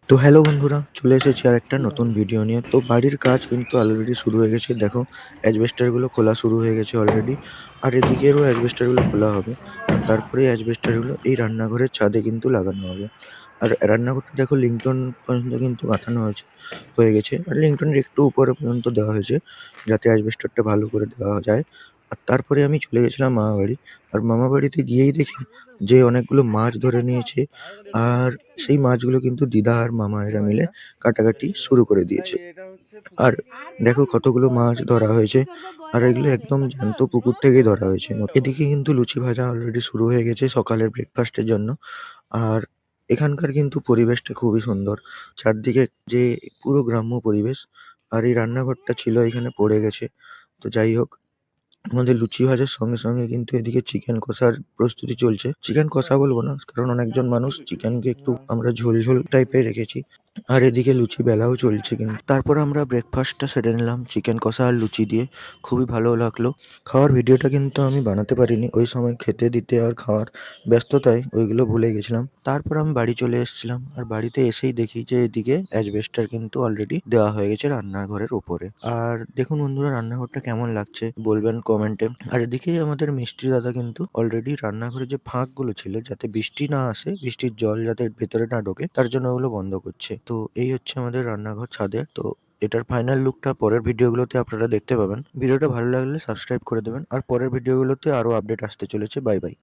তো হ্যালো বন্ধুরা, চলে এসেছি আরেকটা নতুন ভিডিও নিয়ে। তো বাড়ির কাজ কিন্তু অলরেডি শুরু হয়ে গেছে। দেখো, অ্যাজবেস্টারগুলো খোলা শুরু হয়ে গেছে অলরেডি। আর এদিকেরও অ্যাজবেস্টারগুলো খোলা হবে। আর তারপরে অ্যাজবেস্টারগুলো এই রান্নাঘরের ছাদে কিন্তু লাগানো হবে। আর রান্নাঘরটা দেখো, লিংটন পর্যন্ত কিন্তু গাঁথানো হয়ে গেছে। আর লিংটনের একটু উপরে পর্যন্ত দেওয়া হয়েছে, যাতে অ্যাজবেস্টারটা ভালো করে দেওয়া যায়। আর তারপরে আমি চলে গেছিলাম মামাবাড়ি। আর মামাবাড়িতে গিয়েই দেখি যে অনেকগুলো মাছ ধরে নিয়েছে। আর সেই মাছগুলো কিন্তু দিদা আর মামা এরা মিলে কাটাকাটি শুরু করে দিয়েছে। আর দেখো কতগুলো মাছ ধরা হয়েছে। আর এগুলো একদম জ্যান্ত পুকুর থেকেই ধরা হয়েছে। এদিকে কিন্তু লুচি ভাজা অলরেডি শুরু হয়ে গেছে সকালের ব্রেকফাস্টের জন্য। আর এখানকার কিন্তু পরিবেশটা খুবই সুন্দর। চারদিকে যে পুরো গ্রাম্য পরিবেশ। আর এই রান্নাঘরটা ছিল এখানে পড়ে গেছে। তো যাই হোক, আমাদের লুচি ভাজার সঙ্গে সঙ্গে কিন্তু এদিকে চিকেন কষার প্রস্তুতি চলছে। চিকেন কষা বলবো না, কারণ অনেকজন মানুষ চিকেনকে একটু আমরা ঝোল ঝোল টাইপের রেখেছি। আর এদিকে লুচি বেলাও চলছে কিন্তু। তারপর আমরা ব্রেকফাস্টটা সেরে নিলাম চিকেন কষা আর লুচি দিয়ে। খুবই ভালো লাগলো। খাওয়ার ভিডিওটা কিন্তু আমি বানাতে পারিনি, ওই সময় খেতে দিতে আর খাওয়ার ব্যস্ততায় ওইগুলো ভুলে গেছিলাম। তারপর আমি বাড়ি চলে এসেছিলাম। আর বাড়িতে এসেই দেখি যে এদিকে অ্যাজবেস্টার কিন্তু অলরেডি দেওয়া হয়ে গেছে রান্নাঘরের উপরে। আর দেখুন বন্ধুরা, রান্নাঘরটা কেমন লাগছে বলবেন কমেন্টে। আর এদিকে আমাদের মিস্ত্রি দাদা কিন্তু অলরেডি রান্নাঘরে যে ফাঁকগুলো ছিল, যাতে বৃষ্টি না আসে, বৃষ্টির জল যাতে ভেতরে না ঢোকে, তার জন্য ওগুলো বন্ধ করছে। তো এই হচ্ছে আমাদের রান্নাঘর ছাদের। তো এটার ফাইনাল লুকটা পরের ভিডিওগুলোতে আপনারা দেখতে পাবেন। ভিডিওটা ভালো লাগলে সাবস্ক্রাইব করে দেবেন। আর পরের ভিডিওগুলোতে আরো আপডেট আসতে চলেছে। Bye bye.